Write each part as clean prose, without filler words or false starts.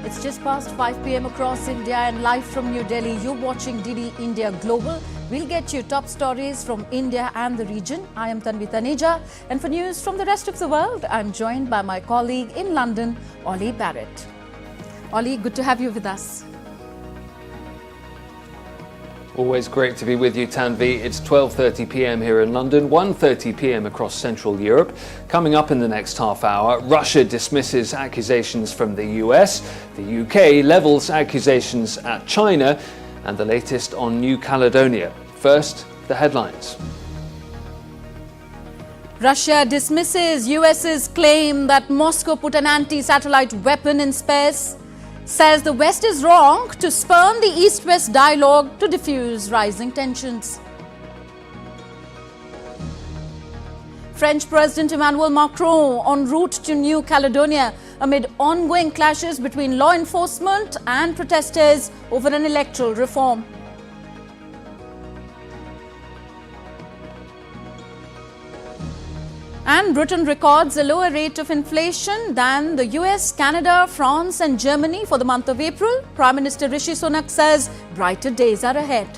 It's just past 5 p.m. across India and live from New Delhi. You're watching DD India Global. We'll get you top stories from India and the region. I am Tanvi Taneja, and for news from the rest of the world, I'm joined by my colleague in London, Ollie Barrett. Ollie, good to have you with us. Always great to be with you, Tanvi. It's 12:30 p.m. here in London, 1:30 p.m. across Central Europe. Coming up in the next half hour, Russia dismisses accusations from the US, the UK levels accusations at China, and the latest on New Caledonia. First, the headlines. Russia dismisses US's claim that Moscow put an anti-satellite weapon in space. Says the West is wrong to spurn the East-West dialogue to diffuse rising tensions. French President Emmanuel Macron en route to New Caledonia amid ongoing clashes between law enforcement and protesters over an electoral reform. And Britain records a lower rate of inflation than the US, Canada, France and Germany for the month of April. Prime Minister Rishi Sunak says brighter days are ahead.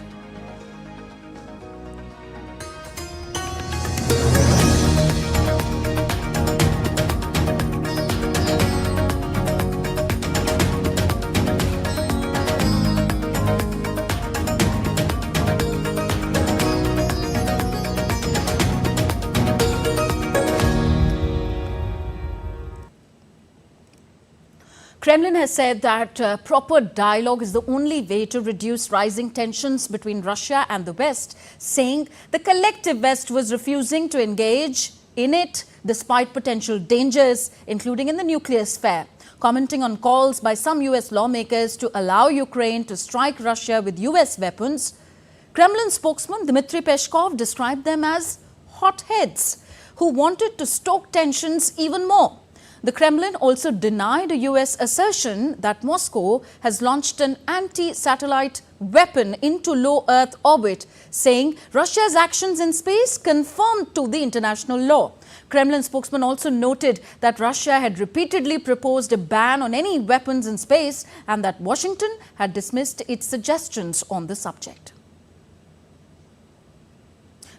Kremlin has said that proper dialogue is the only way to reduce rising tensions between Russia and the West, saying the collective West was refusing to engage in it despite potential dangers, including in the nuclear sphere. Commenting on calls by some US lawmakers to allow Ukraine to strike Russia with US weapons, Kremlin spokesman Dmitry Peskov described them as hotheads who wanted to stoke tensions even more. The Kremlin also denied a US assertion that Moscow has launched an anti-satellite weapon into low Earth orbit, saying Russia's actions in space conformed to the international law. Kremlin spokesman also noted that Russia had repeatedly proposed a ban on any weapons in space and that Washington had dismissed its suggestions on the subject.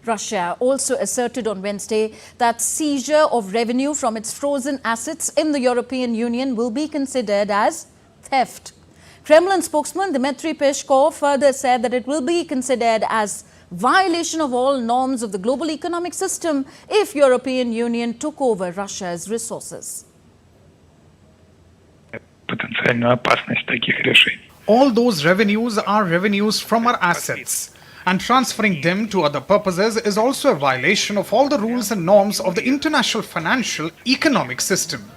Russia also asserted on Wednesday that seizure of revenue from its frozen assets in the European Union will be considered as theft. Kremlin spokesman Dmitry Peskov further said that it will be considered as violation of all norms of the global economic system if European Union took over Russia's resources. All those revenues are revenues from our assets. And transferring them to other purposes is also a violation of all the rules and norms of the international financial economic system.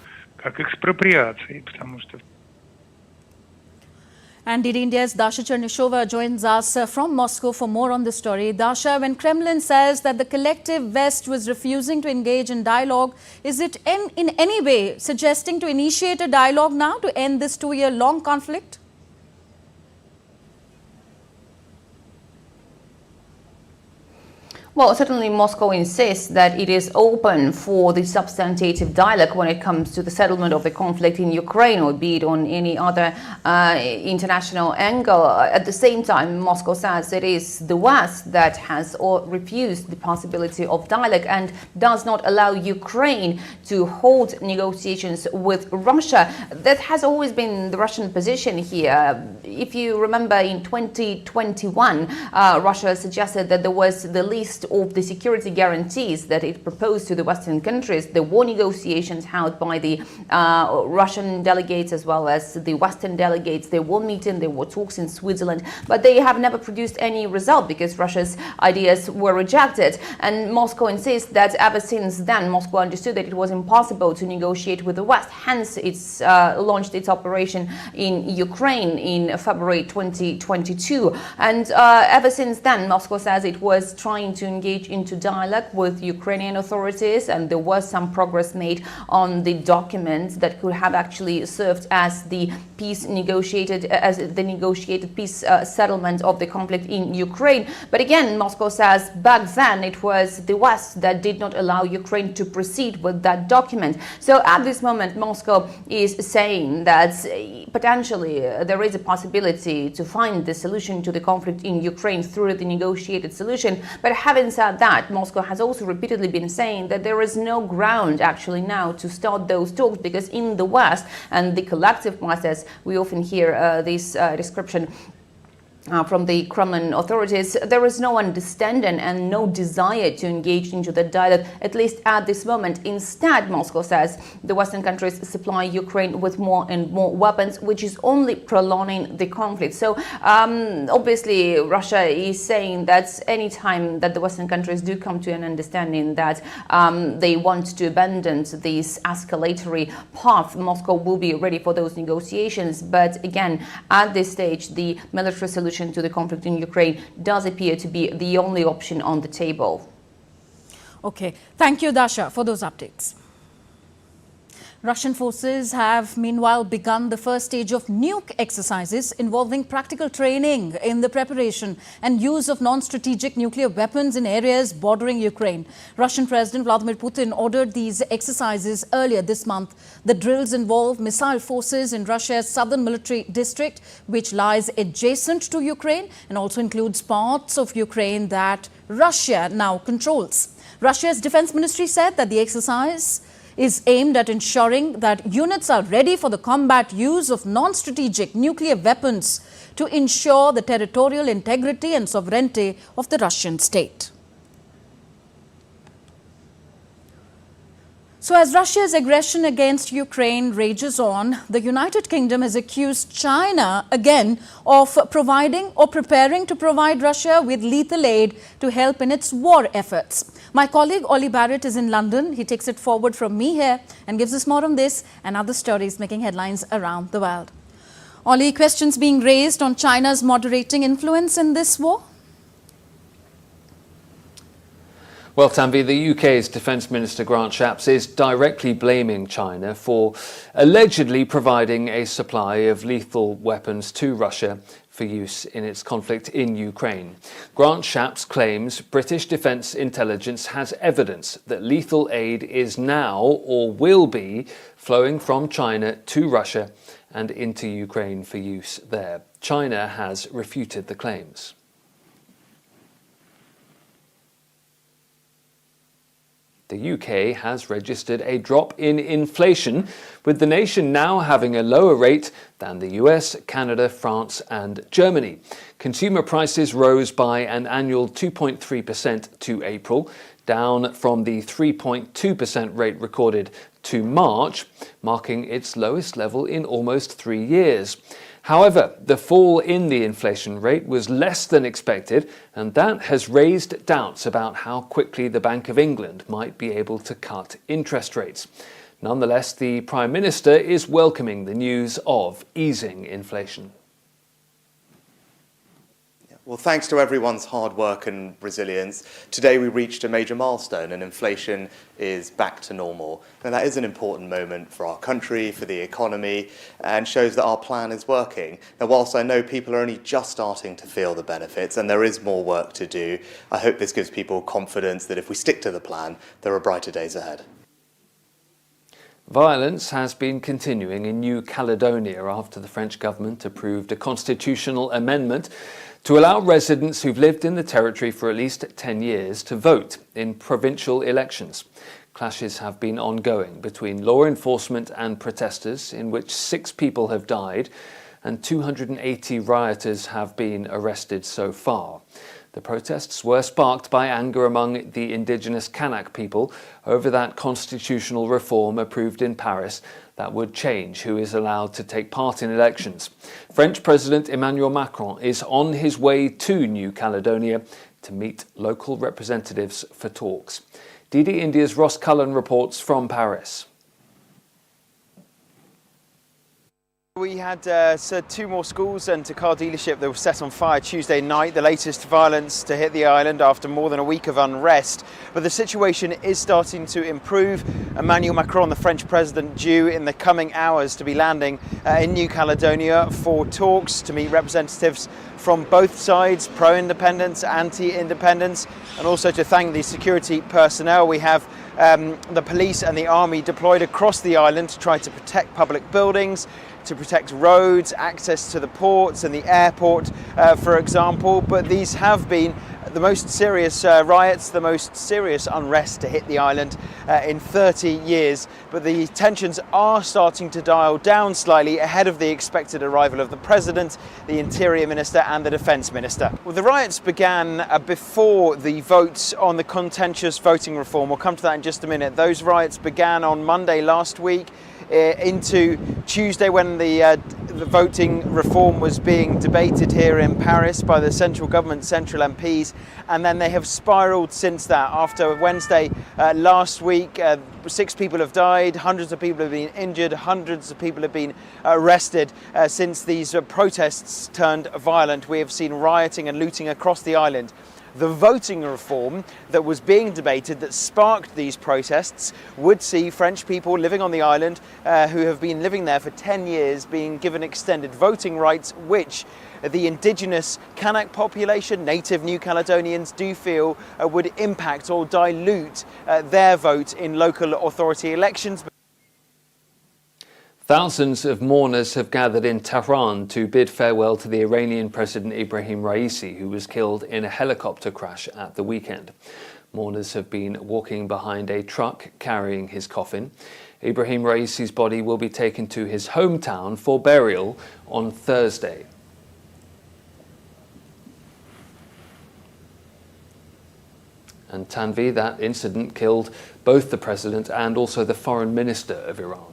And DD India's Dasha Chernyshova joins us from Moscow for more on this story. Dasha, when Kremlin says that the collective West was refusing to engage in dialogue, is it in any way suggesting to initiate a dialogue now to end this 2-year-long conflict? Well, certainly Moscow insists that it is open for the substantive dialogue when it comes to the settlement of the conflict in Ukraine, or be it on any other international angle. At the same time, Moscow says it is the West that has refused the possibility of dialogue and does not allow Ukraine to hold negotiations with Russia. That has always been the Russian position here. If you remember, in 2021, Russia suggested that there was the least of the security guarantees that it proposed to the Western countries. There were negotiations held by the Russian delegates as well as the Western delegates. They were meeting, there were talks in Switzerland, but they have never produced any result because Russia's ideas were rejected. And Moscow insists that ever since then, Moscow understood that it was impossible to negotiate with the West. Hence, it's launched its operation in Ukraine in February 2022. And ever since then, Moscow says it was trying to engage into dialogue with Ukrainian authorities, and there was some progress made on the documents that could have actually served as the negotiated peace settlement of the conflict in Ukraine. But again, Moscow says back then it was the West that did not allow Ukraine to proceed with that document. So at this moment, Moscow is saying that potentially there is a possibility to find the solution to the conflict in Ukraine through the negotiated solution. But having said that, Moscow has also repeatedly been saying that there is no ground actually now to start those talks, because in the West and the collective process, we often hear this description from the Kremlin authorities, there is no understanding and no desire to engage into the dialogue, at least at this moment. Instead, Moscow says the Western countries supply Ukraine with more and more weapons, which is only prolonging the conflict. So obviously, Russia is saying that any time that the Western countries do come to an understanding that they want to abandon this escalatory path, Moscow will be ready for those negotiations. But again, at this stage, the military solution to the conflict in Ukraine does appear to be the only option on the table. Okay, thank you, Dasha, for those updates. Russian forces have meanwhile begun the first stage of nuke exercises involving practical training in the preparation and use of non-strategic nuclear weapons in areas bordering Ukraine. Russian President Vladimir Putin ordered these exercises earlier this month. The drills involve missile forces in Russia's southern military district, which lies adjacent to Ukraine and also includes parts of Ukraine that Russia now controls. Russia's defense ministry said that the exercise is aimed at ensuring that units are ready for the combat use of non-strategic nuclear weapons to ensure the territorial integrity and sovereignty of the Russian state. So as Russia's aggression against Ukraine rages on, the United Kingdom has accused China again of providing or preparing to provide Russia with lethal aid to help in its war efforts. My colleague Ollie Barrett is in London. He takes it forward from me here and gives us more on this and other stories making headlines around the world. Ollie, questions being raised on China's moderating influence in this war? Well, Tanvi, the UK's Defence Minister Grant Shapps is directly blaming China for allegedly providing a supply of lethal weapons to Russia for use in its conflict in Ukraine. Grant Shapps claims British defence intelligence has evidence that lethal aid is now or will be flowing from China to Russia and into Ukraine for use there. China has refuted the claims. The UK has registered a drop in inflation, with the nation now having a lower rate than the US, Canada, France and Germany. Consumer prices rose by an annual 2.3% to April, down from the 3.2% rate recorded to March, marking its lowest level in almost 3 years. However, the fall in the inflation rate was less than expected, and that has raised doubts about how quickly the Bank of England might be able to cut interest rates. Nonetheless, the Prime Minister is welcoming the news of easing inflation. Well, thanks to everyone's hard work and resilience, today we reached a major milestone and inflation is back to normal. And that is an important moment for our country, for the economy, and shows that our plan is working. Now, whilst I know people are only just starting to feel the benefits and there is more work to do, I hope this gives people confidence that if we stick to the plan, there are brighter days ahead. Violence has been continuing in New Caledonia after the French government approved a constitutional amendment to allow residents who've lived in the territory for at least 10 years to vote in provincial elections. Clashes have been ongoing between law enforcement and protesters, in which 6 people have died and 280 rioters have been arrested so far. The protests were sparked by anger among the indigenous Kanak people over that constitutional reform approved in Paris that would change who is allowed to take part in elections. French President Emmanuel Macron is on his way to New Caledonia to meet local representatives for talks. DD India's Ross Cullen reports from Paris. We had two more schools and a car dealership that was set on fire Tuesday night, the latest violence to hit the island after more than a week of unrest. But the situation is starting to improve. Emmanuel Macron, the French president, due in the coming hours to be landing in New Caledonia for talks to meet representatives from both sides, pro-independence, anti-independence, and also to thank the security personnel. We have the police and the army deployed across the island to try to protect public buildings, to protect roads, access to the ports and the airport, for example. But these have been the most serious riots, the most serious unrest to hit the island in 30 years. But the tensions are starting to dial down slightly ahead of the expected arrival of the president, the interior minister and the defence minister. Well, the riots began before the votes on the contentious voting reform. We'll come to that in just a minute. Those riots began on Monday last week into Tuesday when the voting reform was being debated here in Paris by the central government, central MPs, and then they have spiralled since that. After Wednesday last week, 6 people have died, hundreds of people have been injured, hundreds of people have been arrested since these protests turned violent. We have seen rioting and looting across the island. The voting reform that was being debated that sparked these protests would see French people living on the island who have been living there for 10 years being given extended voting rights, which the indigenous Kanak population, native New Caledonians, do feel would impact or dilute their vote in local authority elections. Thousands of mourners have gathered in Tehran to bid farewell to the Iranian President Ibrahim Raisi, who was killed in a helicopter crash at the weekend. Mourners have been walking behind a truck carrying his coffin. Ibrahim Raisi's body will be taken to his hometown for burial on Thursday. And Tanvi, that incident killed both the president and also the foreign minister of Iran.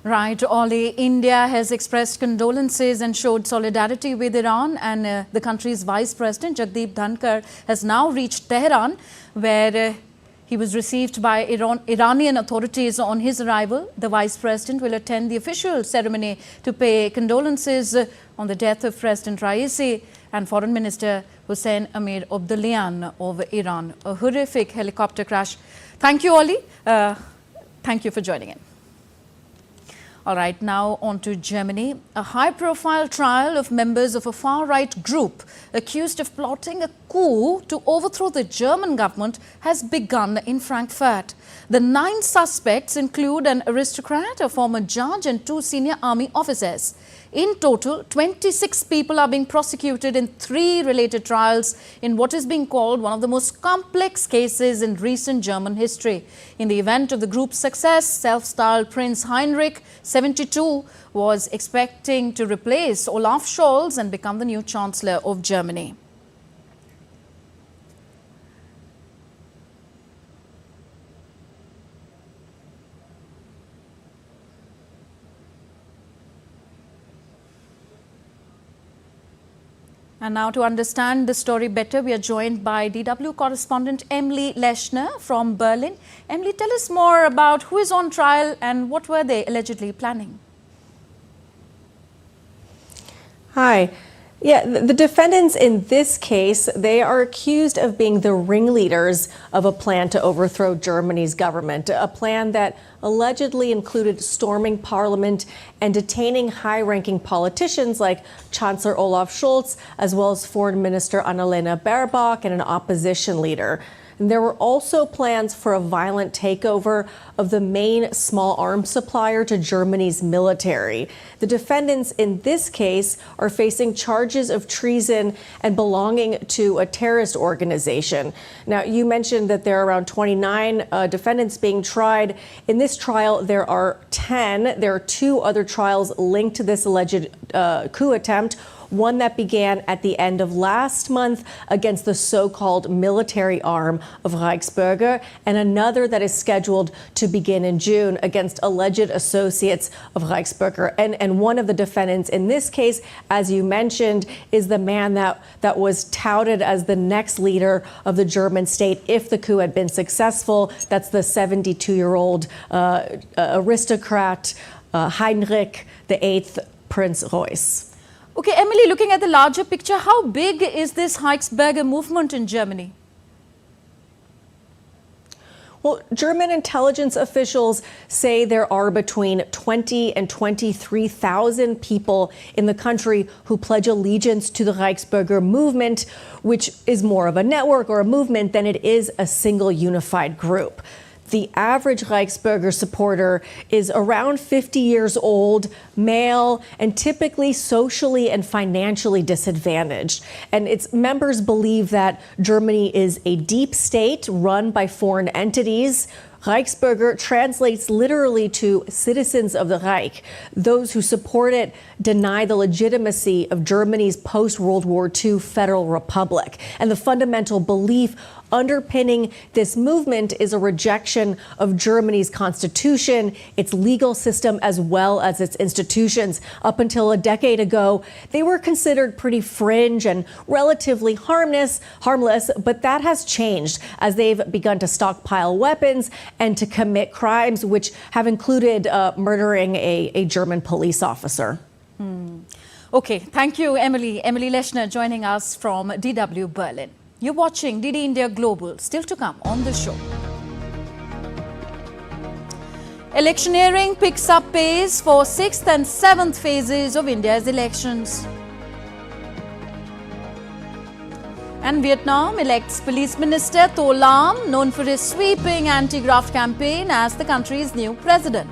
Right, Ollie. India has expressed condolences and showed solidarity with Iran, and the country's Vice President Jagdeep Dhankar has now reached Tehran, where he was received by Iranian authorities on his arrival. The Vice President will attend the official ceremony to pay condolences on the death of President Raisi and Foreign Minister Hossein Amir Abdollahian of Iran. A horrific helicopter crash. Thank you, Ollie. Thank you for joining in. All right, now on to Germany. A high-profile trial of members of a far-right group accused of plotting a coup to overthrow the German government has begun in Frankfurt. The 9 suspects include an aristocrat, a former judge and 2 senior army officers. In total, 26 people are being prosecuted in 3 related trials in what is being called one of the most complex cases in recent German history. In the event of the group's success, self-styled Prince Heinrich, 72, was expecting to replace Olaf Scholz and become the new Chancellor of Germany. And now to understand the story better, we are joined by DW correspondent Emily Leschner from Berlin. Emily, tell us more about who is on trial and what were they allegedly planning? Hi. Yeah, the defendants in this case, they are accused of being the ringleaders of a plan to overthrow Germany's government, a plan that allegedly included storming parliament and detaining high-ranking politicians like Chancellor Olaf Scholz, as well as Foreign Minister Annalena Baerbock and an opposition leader. And there were also plans for a violent takeover of the main small arms supplier to Germany's military. The defendants in this case are facing charges of treason and belonging to a terrorist organization. Now, you mentioned that there are around 29 defendants being tried. In this trial, there are 10. There are 2 other trials linked to this alleged coup attempt. One that began at the end of last month against the so-called military arm of Reichsbürger, and another that is scheduled to begin in June against alleged associates of Reichsbürger. And one of the defendants in this case, as you mentioned, is the man that was touted as the next leader of the German state if the coup had been successful. That's the 72-year-old aristocrat Heinrich VIII. Prince Royce. Okay, Emily, looking at the larger picture, how big is this Reichsbürger movement in Germany? Well, German intelligence officials say there are between 20 and 23,000 people in the country who pledge allegiance to the Reichsbürger movement, which is more of a network or a movement than it is a single unified group. The average Reichsbürger supporter is around 50 years old, male, and typically socially and financially disadvantaged. And its members believe that Germany is a deep state run by foreign entities. Reichsbürger translates literally to citizens of the Reich. Those who support it deny the legitimacy of Germany's post-World War II federal republic. And the fundamental belief underpinning this movement is a rejection of Germany's constitution, its legal system, as well as its institutions. Up until a decade ago, they were considered pretty fringe and relatively harmless, but that has changed as they've begun to stockpile weapons and to commit crimes, which have included murdering a German police officer. Okay, thank you, Emily. Emily Leshner joining us from DW Berlin. You're watching DD India Global. Still to come on the show. Electioneering picks up pace for 6th and 7th phases of India's elections. And Vietnam elects Police Minister To Lam, known for his sweeping anti-graft campaign, as the country's new president.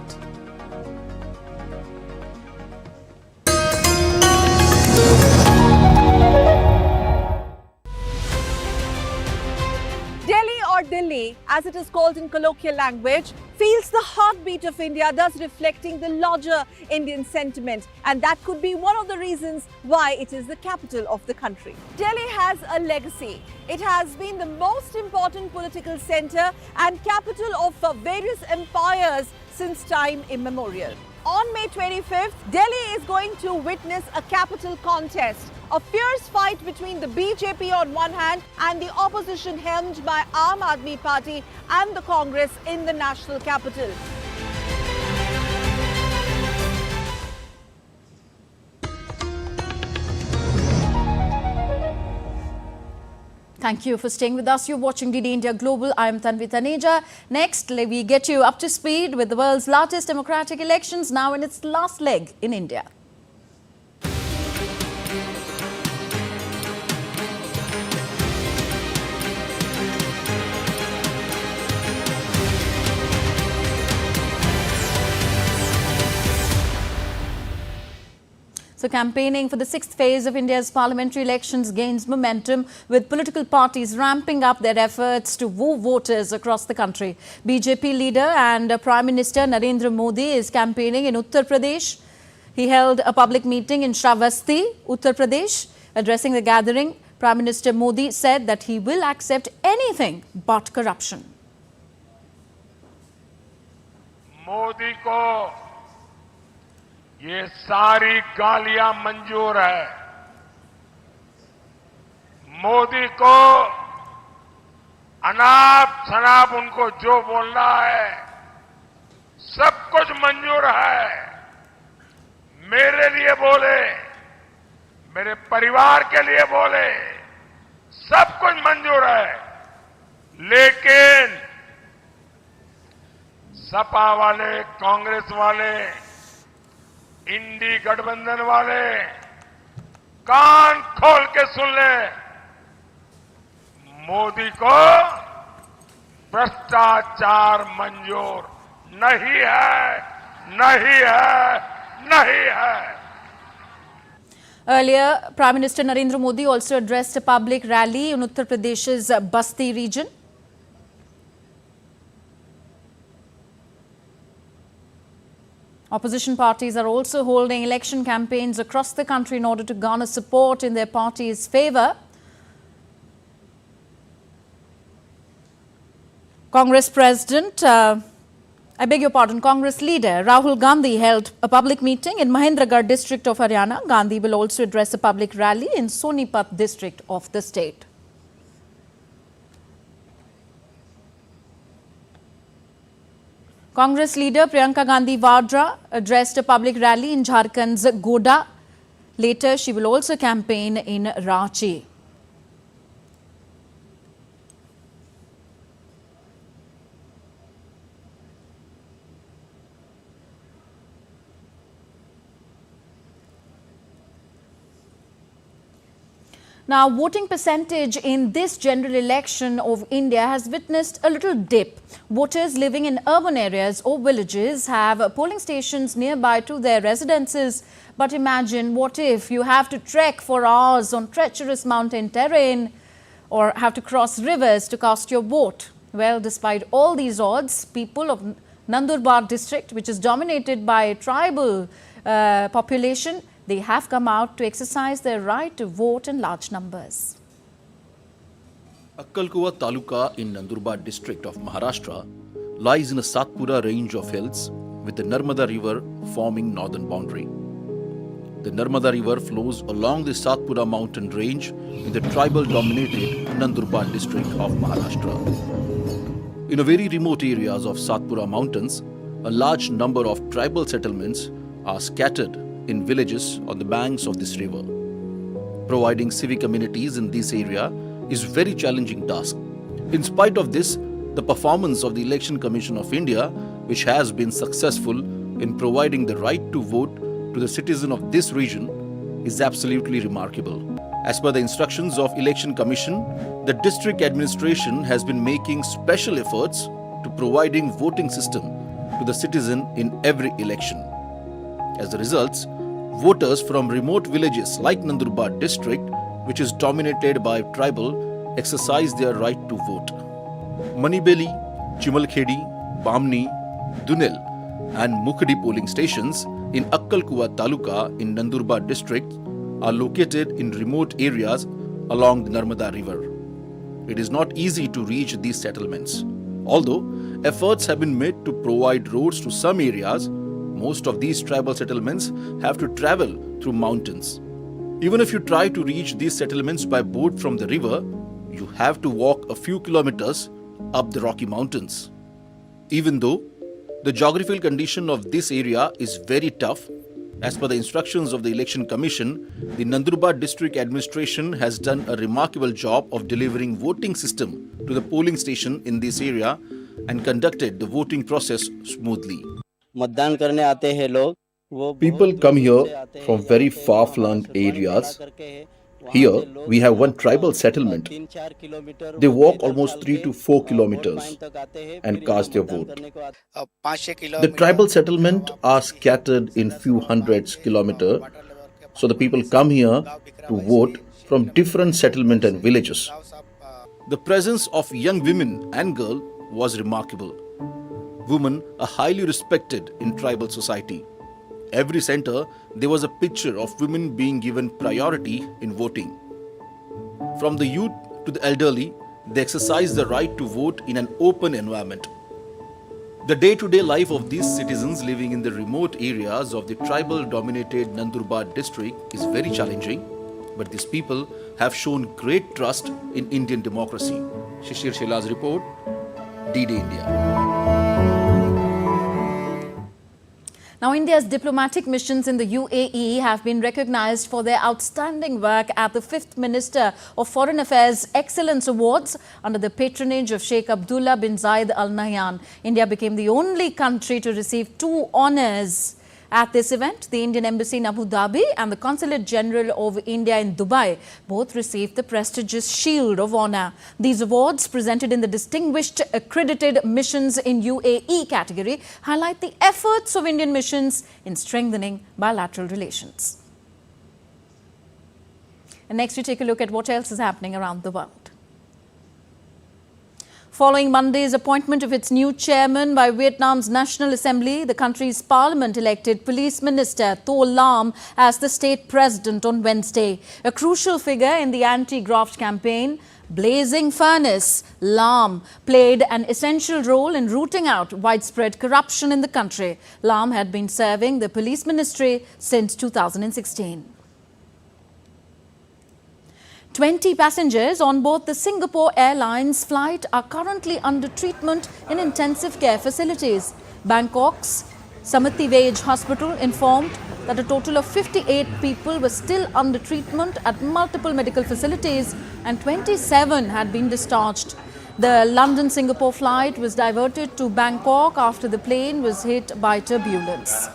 Delhi, as it is called in colloquial language, feels the heartbeat of India, thus reflecting the larger Indian sentiment. And that could be one of the reasons why it is the capital of the country. Delhi has a legacy. It has been the most important political center and capital of various empires since time immemorial. On May 25th, Delhi is going to witness a capital contest. A fierce fight between the BJP on one hand and the opposition helmed by Aam Aadmi Party and the Congress in the national capital. Thank you for staying with us. You're watching DD India Global. I'm Tanvi Taneja. Next, we get you up to speed with the world's largest democratic elections now in its last leg in India. So campaigning for the 6th phase of India's parliamentary elections gains momentum, with political parties ramping up their efforts to woo voters across the country. BJP leader and Prime Minister Narendra Modi is campaigning in Uttar Pradesh. He held a public meeting in Shravasti, Uttar Pradesh. Addressing the gathering, Prime Minister Modi said that he will accept anything but corruption. Modi ko ये सारी गालियां मंजूर है। मोदी को अनाप शनाप उनको जो बोलना है सब कुछ मंजूर है। मेरे लिए बोले, मेरे परिवार के लिए बोले, सब कुछ मंजूर है। लेकिन सपा वाले, कांग्रेस वाले, इंडी गठबंधन वाले कान खोल के सुन ले, मोदी को भ्रष्टाचार मंजूर नहीं है, नहीं है, नहीं है। Earlier, Prime Minister Narendra Modi also addressed a public rally in Uttar Pradesh's Basti region. Opposition parties are also holding election campaigns across the country in order to garner support in their party's favour. Congress Congress leader Rahul Gandhi held a public meeting in Mahendragarh district of Haryana. Gandhi will also address a public rally in Sonipat district of the state. Congress leader Priyanka Gandhi Vadra addressed a public rally in Jharkhand's Goda. Later, she will also campaign in Ranchi. Now, voting percentage in this general election of India has witnessed a little dip. Voters living in urban areas or villages have polling stations nearby to their residences. But imagine, what if you have to trek for hours on treacherous mountain terrain or have to cross rivers to cast your vote? Well, despite all these odds, people of Nandurbar district, which is dominated by a tribal population, they have come out to exercise their right to vote in large numbers. Akkalkuwa Taluka in Nandurbar district of Maharashtra lies in a Satpura range of hills with the Narmada river forming northern boundary. The Narmada river flows along the Satpura mountain range in the tribal-dominated Nandurbar district of Maharashtra. In a very remote areas of Satpura mountains, a large number of tribal settlements are scattered in villages on the banks of this river. Providing civic amenities in this area is a very challenging task. In spite of this, the performance of the Election Commission of India, which has been successful in providing the right to vote to the citizen of this region, is absolutely remarkable. As per the instructions of Election Commission, the district administration has been making special efforts to providing voting system to the citizen in every election. As a result, voters from remote villages like Nandurbar district, which is dominated by tribal, exercise their right to vote. Manibeli, Chimalkhedi, Bamni, Dunel and Mukhadi polling stations in Akkalkuwa Taluka in Nandurbar district are located in remote areas along the Narmada river. It is not easy to reach these settlements. Although efforts have been made to provide roads to some areas, most of these tribal settlements have to travel through mountains. Even if you try to reach these settlements by boat from the river, you have to walk a few kilometers up the Rocky Mountains. Even though the geographical condition of this area is very tough, as per the instructions of the Election Commission, the Nandurbar district administration has done a remarkable job of delivering voting system to the polling station in this area and conducted the voting process smoothly. People come here from very far-flung areas. Here, we have one tribal settlement. They walk almost 3 to 4 kilometers and cast their vote. The tribal settlement are scattered in few hundreds kilometers, so the people come here to vote from different settlements and villages. The presence of young women and girls was remarkable. Women are highly respected in tribal society. Every center, there was a picture of women being given priority in voting. From the youth to the elderly, they exercise the right to vote in an open environment. The day-to-day life of these citizens living in the remote areas of the tribal-dominated Nandurbar district is very challenging, but these people have shown great trust in Indian democracy. Shishir Shela's report, D-Day India. Now, India's diplomatic missions in the UAE have been recognized for their outstanding work at the 5th Minister of Foreign Affairs Excellence Awards under the patronage of Sheikh Abdullah bin Zayed Al Nahyan. India became the only country to receive 2 honors. At this event, the Indian Embassy in Abu Dhabi and the Consulate General of India in Dubai both received the prestigious Shield of Honour. These awards, presented in the Distinguished Accredited Missions in UAE category, highlight the efforts of Indian missions in strengthening bilateral relations. And next, we take a look at what else is happening around the world. Following Monday's appointment of its new chairman by Vietnam's National Assembly, the country's parliament elected Police Minister Tho Lam as the state president on Wednesday. A crucial figure in the anti-graft campaign, Blazing Furnace, Lam played an essential role in rooting out widespread corruption in the country. Lam had been serving the police ministry since 2016. 20 passengers on board the Singapore Airlines flight are currently under treatment in intensive care facilities. Bangkok's Samati Vej Hospital informed that a total of 58 people were still under treatment at multiple medical facilities and 27 had been discharged. The London-Singapore flight was diverted to Bangkok after the plane was hit by turbulence.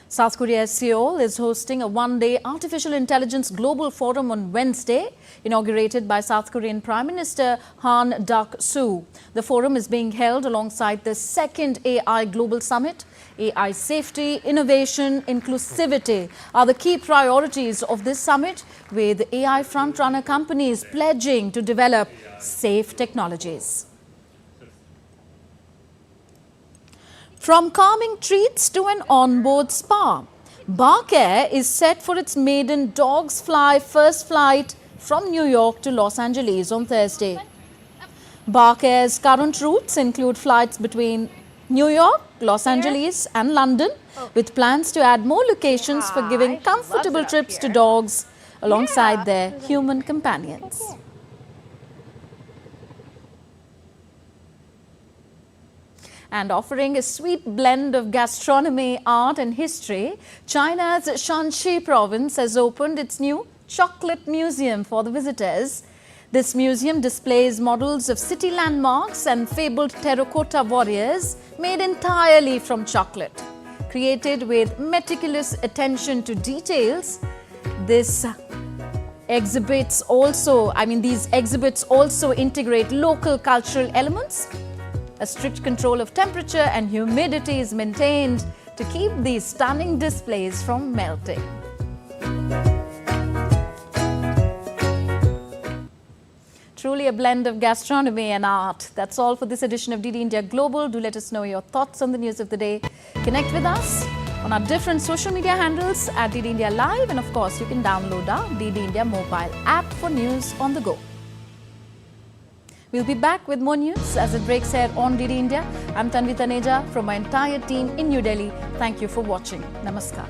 South Korea's Seoul is hosting a one-day Artificial Intelligence Global Forum on Wednesday, inaugurated by South Korean Prime Minister Han Duck-soo. The forum is being held alongside the second AI Global Summit. AI safety, innovation, inclusivity are the key priorities of this summit, with AI front-runner companies pledging to develop safe technologies. From calming treats to an onboard spa, Bark Air is set for its maiden Dogs Fly first flight from New York to Los Angeles on Thursday. Bark Air's current routes include flights between New York, Los Angeles and London, with plans to add more locations for giving comfortable trips to dogs alongside their human companions. And offering a sweet blend of gastronomy, art and history, China's Shanxi province has opened its new chocolate museum for the visitors. This museum displays models of city landmarks and fabled terracotta warriors made entirely from chocolate. Created with meticulous attention to details, these exhibits also integrate local cultural elements. A strict control of temperature and humidity is maintained to keep these stunning displays from melting. Truly a blend of gastronomy and art. That's all for this edition of DD India Global. Do let us know your thoughts on the news of the day. Connect with us on our different social media handles at DD India Live, and of course you can download our DD India mobile app for news on the go. We'll be back with more news as it breaks here on DD India. I'm Tanvi Taneja from my entire team in New Delhi. Thank you for watching. Namaskar.